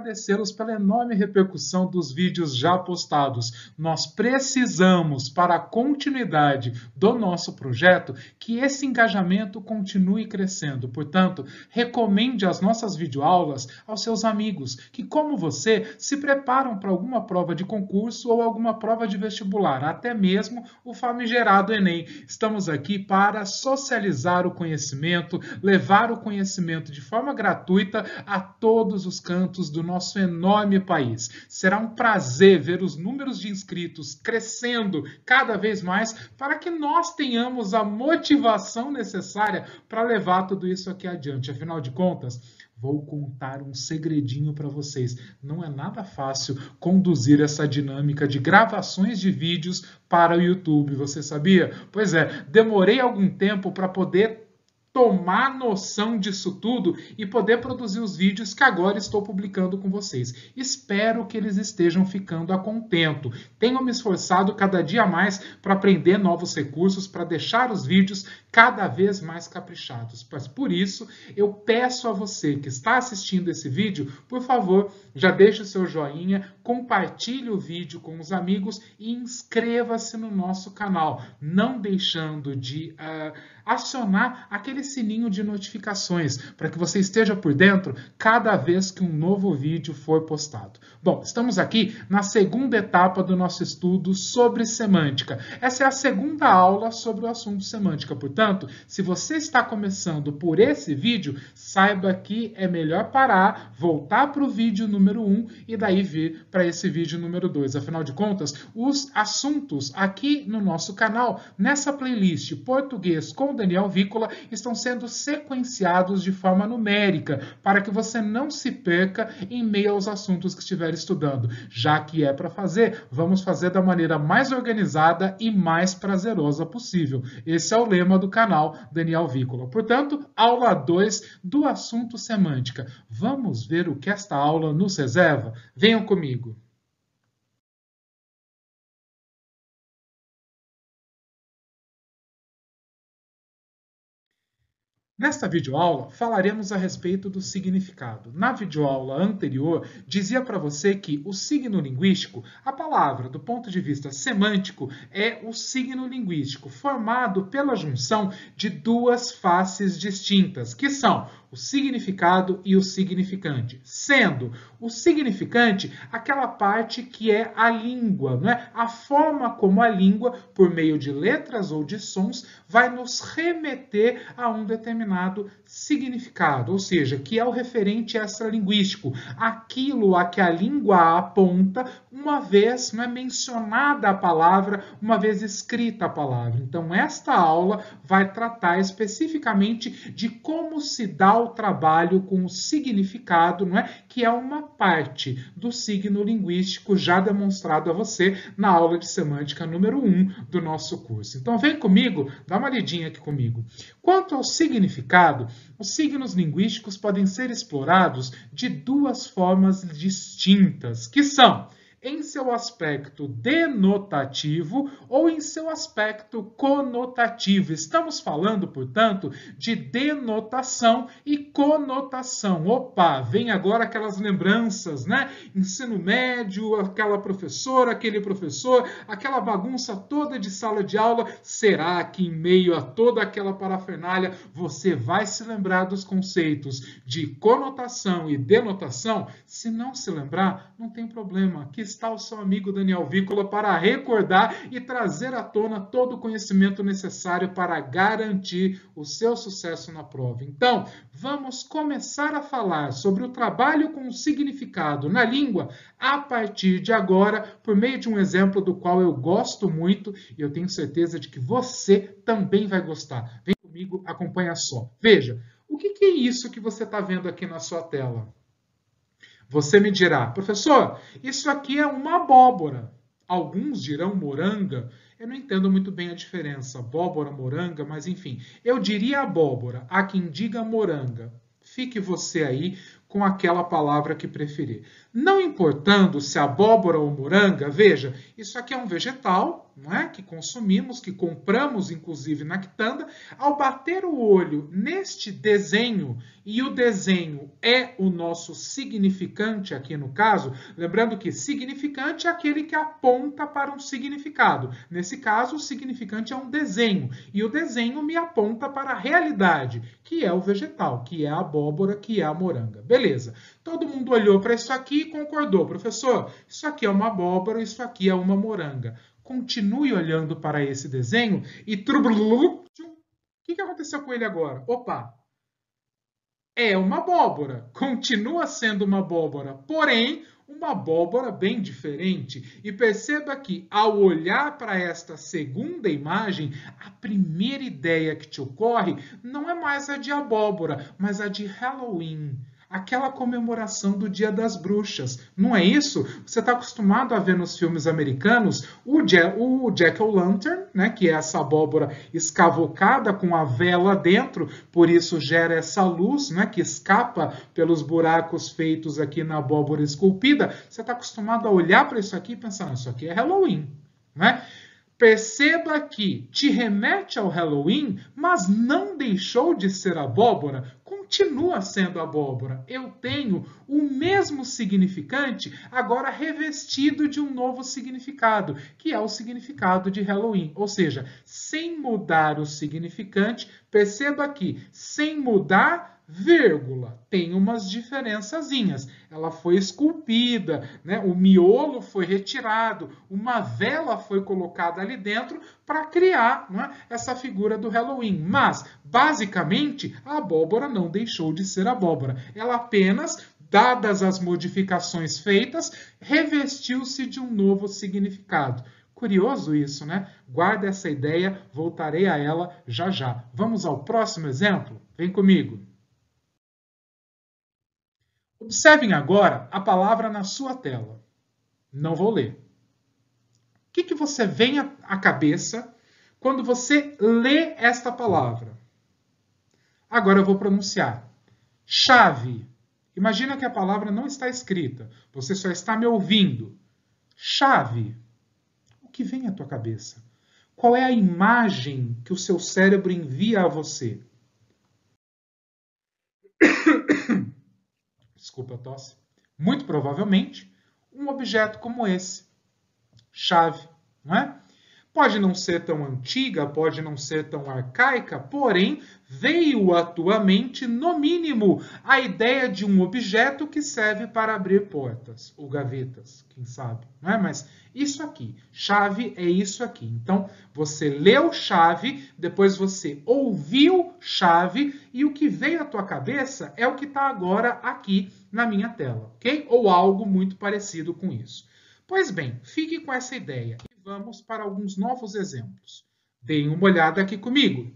agradecê-los pela enorme repercussão dos vídeos já postados. Nós precisamos, para a continuidade do nosso projeto, que esse engajamento continue crescendo. Portanto, recomende as nossas videoaulas aos seus amigos, que, como você, se preparam para alguma prova de concurso ou alguma prova de vestibular, até mesmo o famigerado Enem. Estamos aqui para socializar o conhecimento, levar o conhecimento de forma gratuita a todos os cantos do nosso enorme país. Será um prazer ver os números de inscritos crescendo cada vez mais para que nós tenhamos a motivação necessária para levar tudo isso aqui adiante. Afinal de contas, vou contar um segredinho para vocês. Não é nada fácil conduzir essa dinâmica de gravações de vídeos para o YouTube. Você sabia? Pois é, demorei algum tempo para poder tomar noção disso tudo e poder produzir os vídeos que agora estou publicando com vocês. Espero que eles estejam ficando a contento. Tenho me esforçado cada dia mais para aprender novos recursos, para deixar os vídeos cada vez mais caprichados. Mas por isso, eu peço a você que está assistindo esse vídeo, por favor, já deixe o seu joinha, compartilhe o vídeo com os amigos e inscreva-se no nosso canal, não deixando de acionar aquele sininho de notificações para que você esteja por dentro cada vez que um novo vídeo for postado. Bom, estamos aqui na segunda etapa do nosso estudo sobre semântica. Essa é a segunda aula sobre o assunto semântica. Portanto, se você está começando por esse vídeo, saiba que é melhor parar, voltar para o vídeo número 1 e daí vir para esse vídeo número 2. Afinal de contas, os assuntos aqui no nosso canal, nessa playlist Português com Daniel Vícola, estão sendo sequenciados de forma numérica, para que você não se perca em meio aos assuntos que estiver estudando. Já que é para fazer, vamos fazer da maneira mais organizada e mais prazerosa possível. Esse é o lema do canal Daniel Vícola. Portanto, aula 2 do assunto semântica. Vamos ver o que esta aula nos reserva? Venham comigo. Nesta videoaula, falaremos a respeito do significado. Na videoaula anterior, dizia para você que o signo linguístico, a palavra do ponto de vista semântico, é o signo linguístico formado pela junção de duas faces distintas, que são o significado e o significante, sendo o significante aquela parte que é a língua, não é? A forma como a língua, por meio de letras ou de sons, vai nos remeter a um determinado significado, ou seja, que é o referente extralinguístico, aquilo a que a língua aponta uma vez não é mencionada a palavra, uma vez escrita a palavra. Então, esta aula vai tratar especificamente de como se dá o trabalho com o significado, não é? Que é uma parte do signo linguístico já demonstrado a você na aula de semântica número 1 do nosso curso. Então, vem comigo, dá uma lidinha aqui comigo. Quanto ao significado, os signos linguísticos podem ser explorados de duas formas distintas, que são em seu aspecto denotativo ou em seu aspecto conotativo. Estamos falando, portanto, de denotação e conotação. Opa, vem agora aquelas lembranças, né? Ensino médio, aquela professora, aquele professor, aquela bagunça toda de sala de aula. Será que em meio a toda aquela parafernália você vai se lembrar dos conceitos de conotação e denotação? Se não se lembrar, não tem problema. Aqui está o seu amigo Daniel Vícola para recordar e trazer à tona todo o conhecimento necessário para garantir o seu sucesso na prova. Então, vamos começar a falar sobre o trabalho com o significado na língua a partir de agora, por meio de um exemplo do qual eu gosto muito e eu tenho certeza de que você também vai gostar. Vem comigo, acompanha só. Veja, o que é isso que você está vendo aqui na sua tela? Você me dirá, professor, isso aqui é uma abóbora. Alguns dirão moranga. Eu não entendo muito bem a diferença, abóbora, moranga, mas enfim. Eu diria abóbora, há quem diga moranga. Fique você aí com aquela palavra que preferir. Não importando se abóbora ou moranga, veja, isso aqui é um vegetal, não é? Que consumimos, que compramos inclusive na quitanda. Ao bater o olho neste desenho, e o desenho é o nosso significante aqui no caso, lembrando que significante é aquele que aponta para um significado. Nesse caso, o significante é um desenho, e o desenho me aponta para a realidade, que é o vegetal, que é a abóbora, que é a moranga. Beleza. Todo mundo olhou para isso aqui e concordou. Professor, isso aqui é uma abóbora, isso aqui é uma moranga. Continue olhando para esse desenho e... O que aconteceu com ele agora? Opa! É uma abóbora. Continua sendo uma abóbora, porém, uma abóbora bem diferente. E perceba que, ao olhar para esta segunda imagem, a primeira ideia que te ocorre não é mais a de abóbora, mas a de Halloween. Aquela comemoração do Dia das Bruxas. Não é isso? Você está acostumado a ver nos filmes americanos o Jack-o'-lantern, né, que é essa abóbora escavocada com a vela dentro, por isso gera essa luz, né, que escapa pelos buracos feitos aqui na abóbora esculpida. Você está acostumado a olhar para isso aqui e pensar, isso aqui é Halloween, né? Perceba que te remete ao Halloween, mas não deixou de ser abóbora, continua sendo abóbora. Eu tenho o mesmo significante, agora revestido de um novo significado, que é o significado de Halloween. Ou seja, sem mudar o significante, perceba que sem mudar, vírgula, tem umas diferençazinhas. Ela foi esculpida, né? O miolo foi retirado, uma vela foi colocada ali dentro para criar, não é, essa figura do Halloween. Mas, basicamente, a abóbora não deixou de ser abóbora. Ela apenas, dadas as modificações feitas, revestiu-se de um novo significado. Curioso isso, né? Guarda essa ideia, voltarei a ela já já. Vamos ao próximo exemplo? Vem comigo. Observem agora a palavra na sua tela. Não vou ler. O que você vem à cabeça quando você lê esta palavra? Agora eu vou pronunciar. Chave. Imagina que a palavra não está escrita. Você só está me ouvindo. Chave. O que vem à tua cabeça? Qual é a imagem que o seu cérebro envia a você? Desculpa a tosse. Muito provavelmente, um objeto como esse. Chave, não é? Pode não ser tão antiga, pode não ser tão arcaica, porém, veio à tua mente, no mínimo, a ideia de um objeto que serve para abrir portas, ou gavetas, quem sabe, não é? Mas isso aqui, chave é isso aqui. Então, você leu chave, depois você ouviu chave, e o que veio à tua cabeça é o que está agora aqui na minha tela, ok? Ou algo muito parecido com isso. Pois bem, fique com essa ideia e vamos para alguns novos exemplos. Deem uma olhada aqui comigo.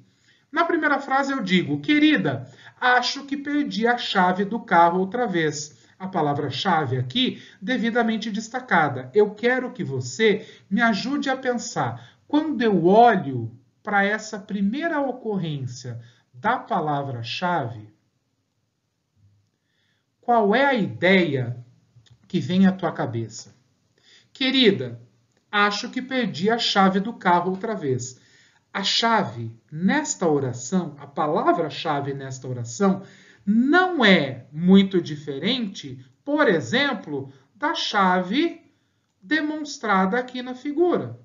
Na primeira frase eu digo, querida, acho que perdi a chave do carro outra vez. A palavra-chave aqui, devidamente destacada. Eu quero que você me ajude a pensar. Quando eu olho para essa primeira ocorrência da palavra-chave, qual é a ideia que vem à tua cabeça? Querida, acho que perdi a chave do carro outra vez. A chave nesta oração, a palavra-chave nesta oração, não é muito diferente, por exemplo, da chave demonstrada aqui na figura.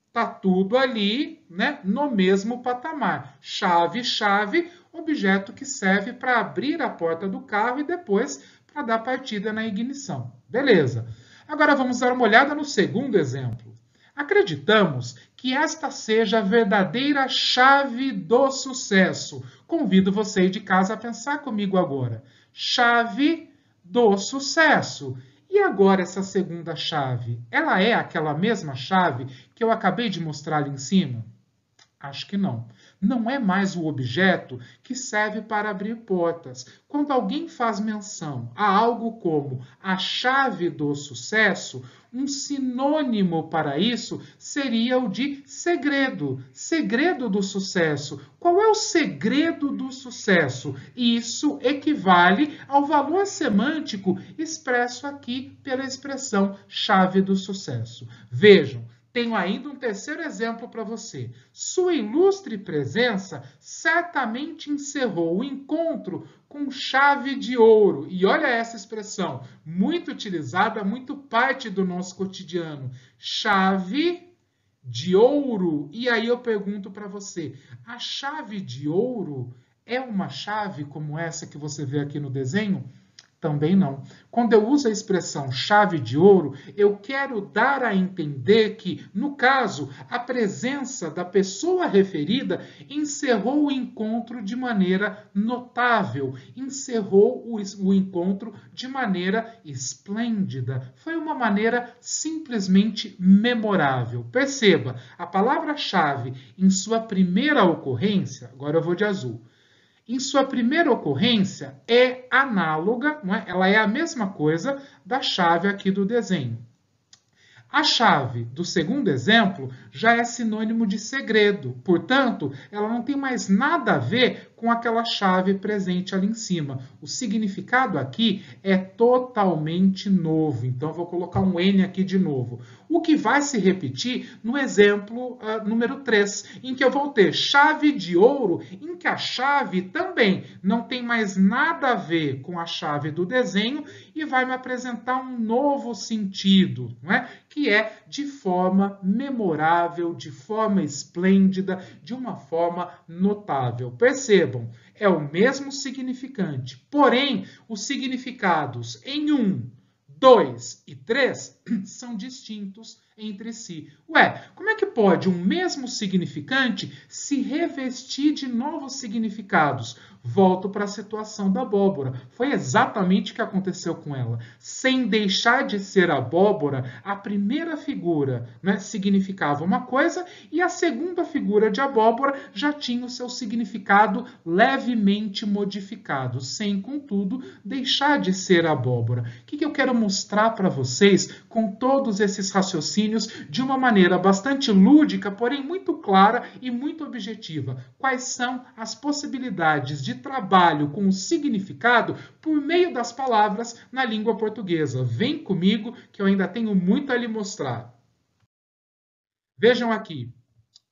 Está tudo ali, né, no mesmo patamar. Chave, chave, objeto que serve para abrir a porta do carro e depois para dar partida na ignição. Beleza. Agora vamos dar uma olhada no segundo exemplo. Acreditamos que esta seja a verdadeira chave do sucesso. Convido você de casa a pensar comigo agora. Chave do sucesso. E agora essa segunda chave? Ela é aquela mesma chave que eu acabei de mostrar ali em cima? Acho que não. não é mais o objeto que serve para abrir portas. Quando alguém faz menção a algo como a chave do sucesso, um sinônimo para isso seria o de segredo. Segredo do sucesso. Qual é o segredo do sucesso? Isso equivale ao valor semântico expresso aqui pela expressão chave do sucesso. Vejam, tenho ainda um terceiro exemplo para você. Sua ilustre presença certamente encerrou o encontro com chave de ouro. E olha essa expressão, muito utilizada, muito parte do nosso cotidiano. Chave de ouro. E aí eu pergunto para você, a chave de ouro é uma chave como essa que você vê aqui no desenho? Também não. Quando eu uso a expressão chave de ouro, eu quero dar a entender que, no caso, a presença da pessoa referida encerrou o encontro de maneira notável, encerrou o encontro de maneira esplêndida. Foi uma maneira simplesmente memorável. Perceba, a palavra-chave em sua primeira ocorrência, agora eu vou de azul, em sua primeira ocorrência, é análoga, não é? Ela é a mesma coisa da chave aqui do desenho. A chave do segundo exemplo já é sinônimo de segredo, portanto, ela não tem mais nada a ver com aquela chave presente ali em cima. O significado aqui é totalmente novo, então vou colocar um N aqui de novo. O que vai se repetir no exemplo número 3, em que eu vou ter chave de ouro, em que a chave também não tem mais nada a ver com a chave do desenho e vai me apresentar um novo sentido, não é? Que é de forma memorável, de forma esplêndida, de uma forma notável. Percebam, é o mesmo significante, porém, os significados em 1, 2 e 3 são distintos entre si. Ué, como é que pode um mesmo significante se revestir de novos significados? Volto para a situação da abóbora. Foi exatamente o que aconteceu com ela. Sem deixar de ser abóbora, a primeira figura, né, significava uma coisa e a segunda figura de abóbora já tinha o seu significado levemente modificado, sem, contudo, deixar de ser abóbora. O que eu quero mostrar para vocês com todos esses raciocínios de uma maneira bastante lúdica, porém muito clara e muito objetiva? Quais são as possibilidades de trabalho com o significado por meio das palavras na língua portuguesa? Vem comigo que eu ainda tenho muito a lhe mostrar. Vejam aqui.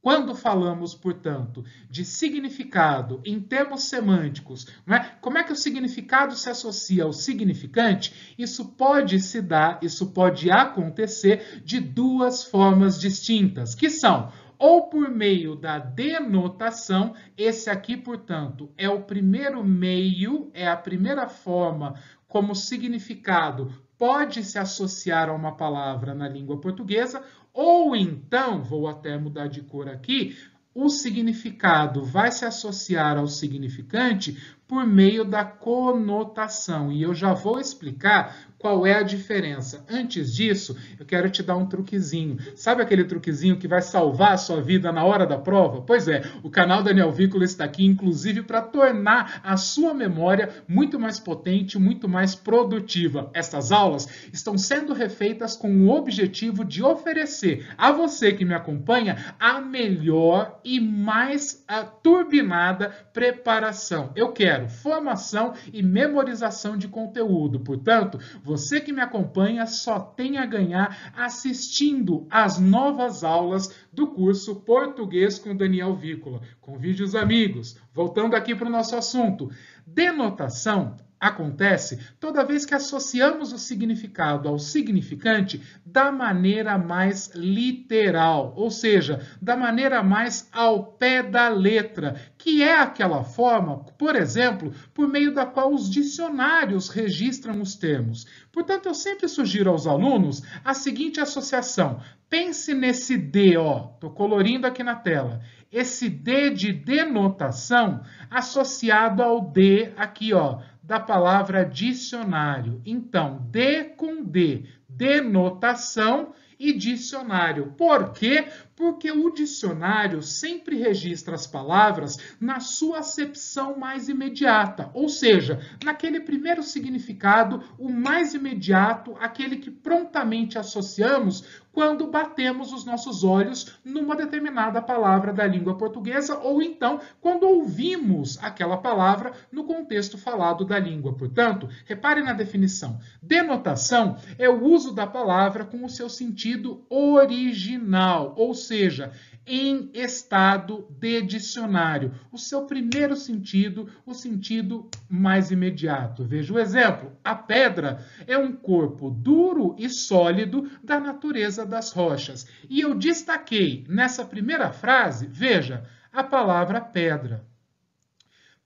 Quando falamos, portanto, de significado em termos semânticos, não é? Como é que o significado se associa ao significante? Isso pode se dar, isso pode acontecer de duas formas distintas, que são ou por meio da denotação, esse aqui, portanto, é o primeiro meio, é a primeira forma como o significado pode se associar a uma palavra na língua portuguesa, ou então, vou até mudar de cor aqui, o significado vai se associar ao significante por meio da conotação. E eu já vou explicar qual é a diferença. Antes disso, eu quero te dar um truquezinho. Sabe aquele truquezinho que vai salvar a sua vida na hora da prova? Pois é, o canal Daniel Vícola está aqui, inclusive, para tornar a sua memória muito mais potente, muito mais produtiva. Estas aulas estão sendo refeitas com o objetivo de oferecer a você que me acompanha a melhor e mais turbinada preparação. Eu quero formação e memorização de conteúdo. Portanto, você que me acompanha só tem a ganhar assistindo às novas aulas do curso Português com Daniel Vícola. Convide os amigos. Voltando aqui para o nosso assunto. Denotação acontece toda vez que associamos o significado ao significante da maneira mais literal, ou seja, da maneira mais ao pé da letra, que é aquela forma, por exemplo, por meio da qual os dicionários registram os termos. Portanto, eu sempre sugiro aos alunos a seguinte associação. Pense nesse D, ó, estou colorindo aqui na tela. Esse D de denotação associado ao D aqui, ó, da palavra dicionário. Então, D com D, denotação e dicionário. Por quê? Porque o dicionário sempre registra as palavras na sua acepção mais imediata, ou seja, naquele primeiro significado, o mais imediato, aquele que prontamente associamos quando batemos os nossos olhos numa determinada palavra da língua portuguesa ou então quando ouvimos aquela palavra no contexto falado da língua. Portanto, repare na definição. Denotação é o uso da palavra com o seu sentido original, ou seja, em estado de dicionário. O seu primeiro sentido, o sentido mais imediato. Veja o exemplo. A pedra é um corpo duro e sólido da natureza das rochas. E eu destaquei nessa primeira frase, veja, a palavra pedra.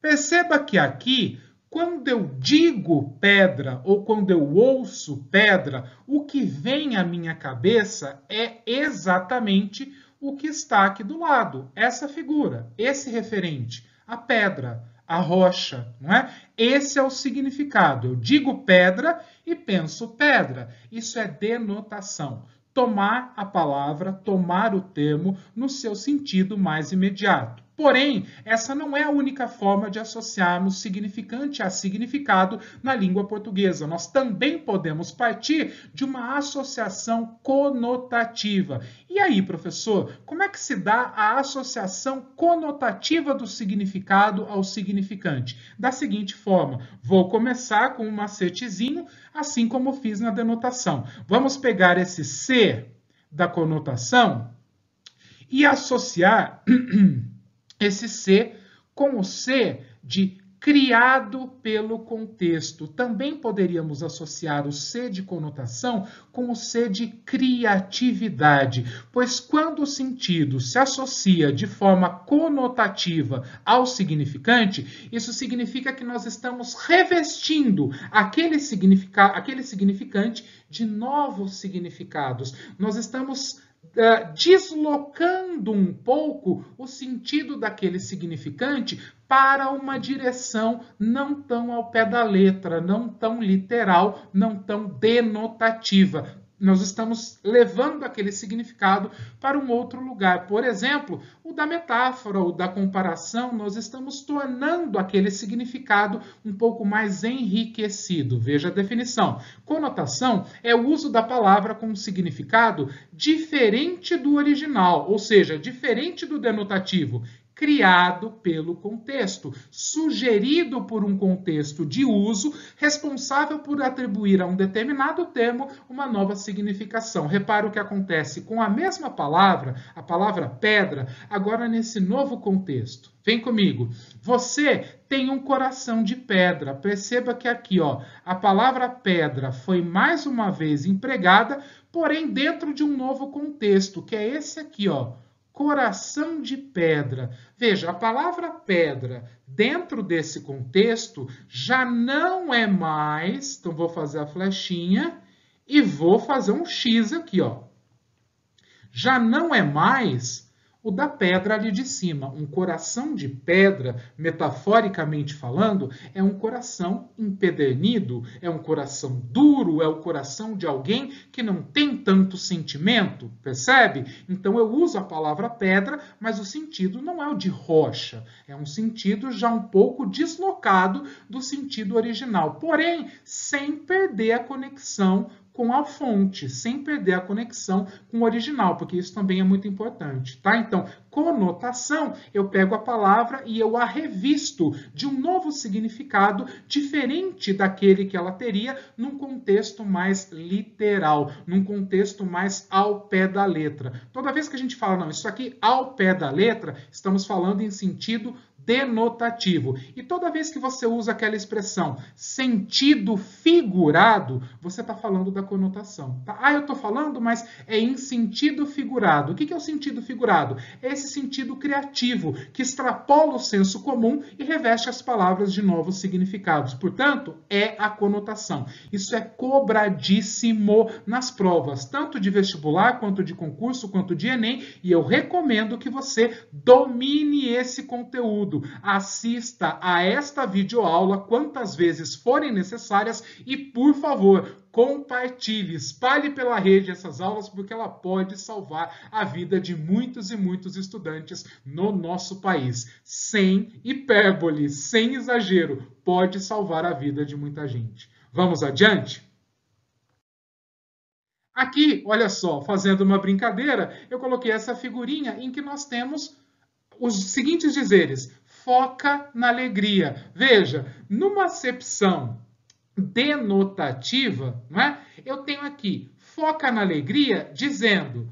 Perceba que aqui, quando eu digo pedra ou quando eu ouço pedra, o que vem à minha cabeça é exatamente o que está aqui do lado, essa figura, esse referente, a pedra, a rocha, não é? Esse é o significado. Eu digo pedra e penso pedra. Isso é denotação. Tomar a palavra, tomar o termo no seu sentido mais imediato. Porém, essa não é a única forma de associarmos significante a significado na língua portuguesa. Nós também podemos partir de uma associação conotativa. E aí, professor, como é que se dá a associação conotativa do significado ao significante? Da seguinte forma, vou começar com um macetezinho, assim como fiz na denotação. Vamos pegar esse ser da conotação e associar esse ser com o ser de criado pelo contexto. Também poderíamos associar o ser de conotação com o ser de criatividade, pois quando o sentido se associa de forma conotativa ao significante, isso significa que nós estamos revestindo aquele significante de novos significados. Nós estamos deslocando um pouco o sentido daquele significante para uma direção não tão ao pé da letra, não tão literal, não tão denotativa. Nós estamos levando aquele significado para um outro lugar. Por exemplo, o da metáfora ou da comparação, nós estamos tornando aquele significado um pouco mais enriquecido. Veja a definição. Conotação é o uso da palavra com um significado diferente do original, ou seja, diferente do denotativo, criado pelo contexto, sugerido por um contexto de uso, responsável por atribuir a um determinado termo uma nova significação. Repara o que acontece com a mesma palavra, a palavra pedra, agora nesse novo contexto. Vem comigo. Você tem um coração de pedra. Perceba que aqui, ó, a palavra pedra foi mais uma vez empregada, porém dentro de um novo contexto, que é esse aqui, ó. Coração de pedra. Veja, a palavra pedra, dentro desse contexto, já não é mais... Então, vou fazer a flechinha e vou fazer um X aqui, ó. Já não é mais o da pedra ali de cima. Um coração de pedra, metaforicamente falando, é um coração empedernido, é um coração duro, é o coração de alguém que não tem tanto sentimento, percebe? Então eu uso a palavra pedra, mas o sentido não é o de rocha, é um sentido já um pouco deslocado do sentido original, porém sem perder a conexão com a fonte, sem perder a conexão com o original, porque isso também é muito importante, tá? Então, conotação, eu pego a palavra e eu a revisto de um novo significado diferente daquele que ela teria num contexto mais literal, num contexto mais ao pé da letra. Toda vez que a gente fala, não, isso aqui ao pé da letra, estamos falando em sentido denotativo. E toda vez que você usa aquela expressão sentido figurado, você está falando da conotação. Tá? Ah, eu estou falando, mas é em sentido figurado. O que é o sentido figurado? É esse sentido criativo, que extrapola o senso comum e reveste as palavras de novos significados. Portanto, é a conotação. Isso é cobradíssimo nas provas, tanto de vestibular, quanto de concurso, quanto de Enem, e eu recomendo que você domine esse conteúdo. Assista a esta videoaula quantas vezes forem necessárias e, por favor, compartilhe, espalhe pela rede essas aulas, porque ela pode salvar a vida de muitos e muitos estudantes no nosso país. Sem hipérbole, sem exagero, pode salvar a vida de muita gente. Vamos adiante? Aqui, olha só, fazendo uma brincadeira, eu coloquei essa figurinha em que nós temos os seguintes dizeres: foca na alegria. Veja, numa acepção denotativa, não é? Eu tenho aqui foca na alegria dizendo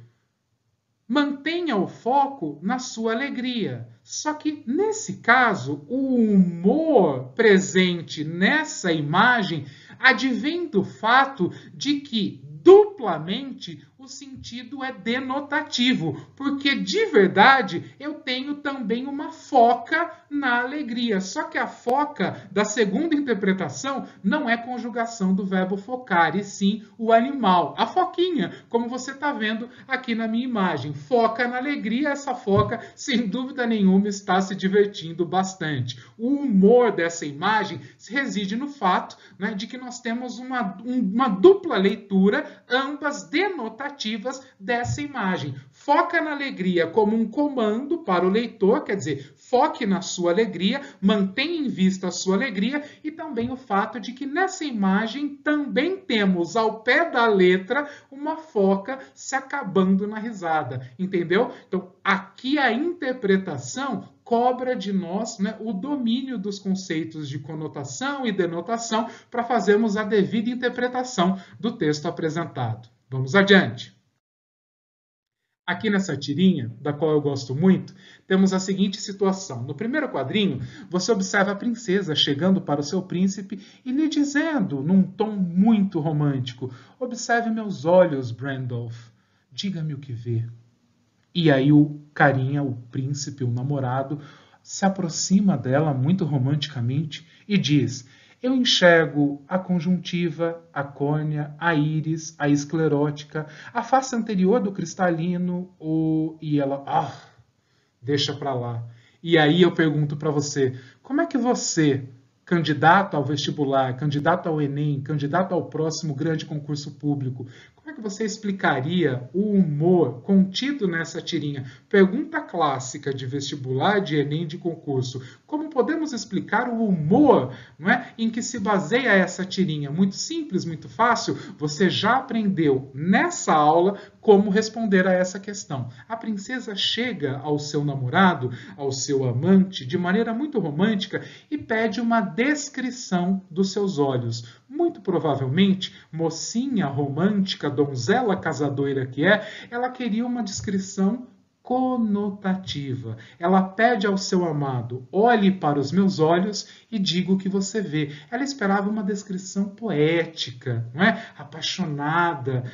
mantenha o foco na sua alegria. Só que, nesse caso, o humor presente nessa imagem advém do fato de que, duplamente, o sentido é denotativo, porque, de verdade, eu tenho também uma foca na alegria. Só que a foca da segunda interpretação não é conjugação do verbo focar, e sim o animal, a foquinha, como você está vendo aqui na minha imagem. Foca na alegria, essa foca, sem dúvida nenhuma, está se divertindo bastante. O humor dessa imagem reside no fato, né, de que nós temos uma dupla leitura, ambas denotativas dessa imagem. Foca na alegria como um comando para o leitor, quer dizer, foque na sua alegria, mantenha em vista a sua alegria, e também o fato de que nessa imagem também temos ao pé da letra uma foca se acabando na risada, entendeu? Então, aqui a interpretação cobra de nós, né, o domínio dos conceitos de conotação e denotação para fazermos a devida interpretação do texto apresentado. Vamos adiante. Aqui nessa tirinha, da qual eu gosto muito, temos a seguinte situação. No primeiro quadrinho, você observa a princesa chegando para o seu príncipe e lhe dizendo, num tom muito romântico: observe meus olhos, Brandolph. Diga-me o que vê. E aí o carinha, o príncipe, o namorado, se aproxima dela muito romanticamente e diz: eu enxergo a conjuntiva, a córnea, a íris, a esclerótica, a face anterior do cristalino, e ela, deixa pra lá. E aí eu pergunto para você, como é que você, candidato ao vestibular, candidato ao Enem, candidato ao próximo grande concurso público, como é que você explicaria o humor contido nessa tirinha? Pergunta clássica de vestibular, de Enem, de concurso. Como podemos explicar o humor, não é, em que se baseia essa tirinha? Muito simples, muito fácil. Você já aprendeu nessa aula como responder a essa questão. A princesa chega ao seu namorado, ao seu amante, de maneira muito romântica e pede uma descrição dos seus olhos. Muito provavelmente, mocinha romântica, donzela casadoira que é, ela queria uma descrição conotativa. Ela pede ao seu amado: olhe para os meus olhos e diga o que você vê. Ela esperava uma descrição poética, não é? Apaixonada,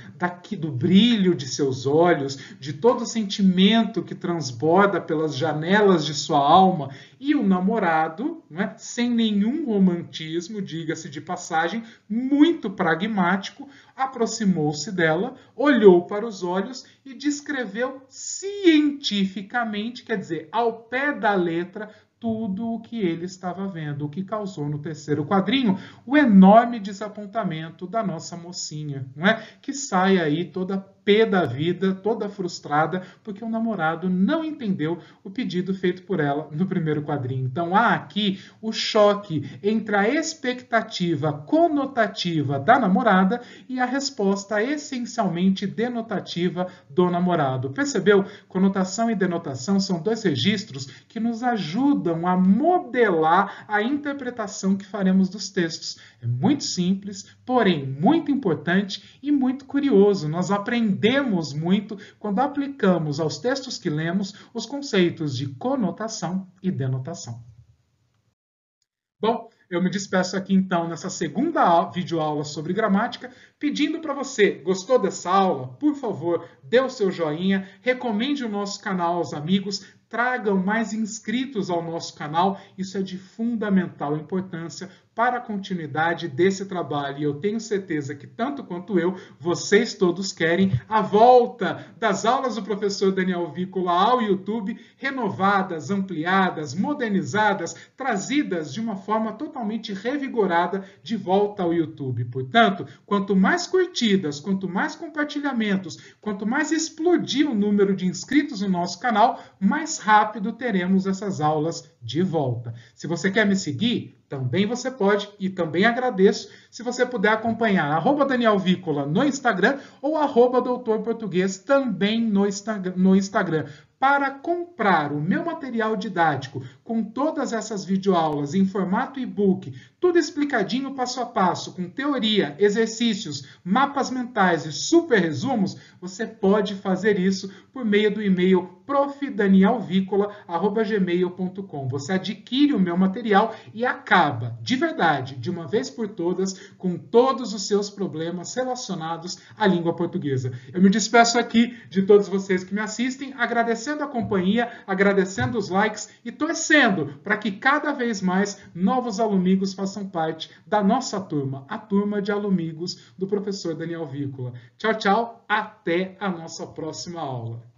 do brilho de seus olhos, de todo o sentimento que transborda pelas janelas de sua alma. E o namorado, não é? Sem nenhum romantismo, diga-se de passagem, muito pragmático, aproximou-se dela, olhou para os olhos e descreveu cientificamente, quer dizer, ao pé da letra, tudo o que ele estava vendo, o que causou no terceiro quadrinho o enorme desapontamento da nossa mocinha, não é? Que sai aí toda pé da vida, toda frustrada, porque o namorado não entendeu o pedido feito por ela no primeiro quadrinho. Então há aqui o choque entre a expectativa conotativa da namorada e a resposta essencialmente denotativa do namorado. Percebeu? Conotação e denotação são dois registros que nos ajudam a modelar a interpretação que faremos dos textos. É muito simples, porém muito importante e muito curioso. Nós aprendemos muito quando aplicamos aos textos que lemos os conceitos de conotação e denotação. Bom, eu me despeço aqui então nessa segunda videoaula sobre gramática, pedindo para você, gostou dessa aula? Por favor, dê o seu joinha, recomende o nosso canal aos amigos, tragam mais inscritos ao nosso canal. Isso é de fundamental importância para a continuidade desse trabalho. E eu tenho certeza que, tanto quanto eu, vocês todos querem a volta das aulas do professor Daniel Vícola ao YouTube, renovadas, ampliadas, modernizadas, trazidas de uma forma totalmente revigorada de volta ao YouTube. Portanto, quanto mais curtidas, quanto mais compartilhamentos, quanto mais explodir o número de inscritos no nosso canal, mais rápido teremos essas aulas de volta. Se você quer me seguir, também você pode, e também agradeço se você puder acompanhar @Daniel Vícola no Instagram ou @Doutor Português também no Instagram. Para comprar o meu material didático com todas essas videoaulas em formato e-book, tudo explicadinho passo a passo, com teoria, exercícios, mapas mentais e super resumos, você pode fazer isso por meio do e-mail profdanielvicola@gmail.com. Você adquire o meu material e acaba, de verdade, de uma vez por todas, com todos os seus problemas relacionados à língua portuguesa. Eu me despeço aqui de todos vocês que me assistem, agradecendo a companhia, agradecendo os likes e torcendo para que cada vez mais novos alumigos façam parte da nossa turma, a turma de alumigos do professor Daniel Vícola. Tchau, tchau, até a nossa próxima aula.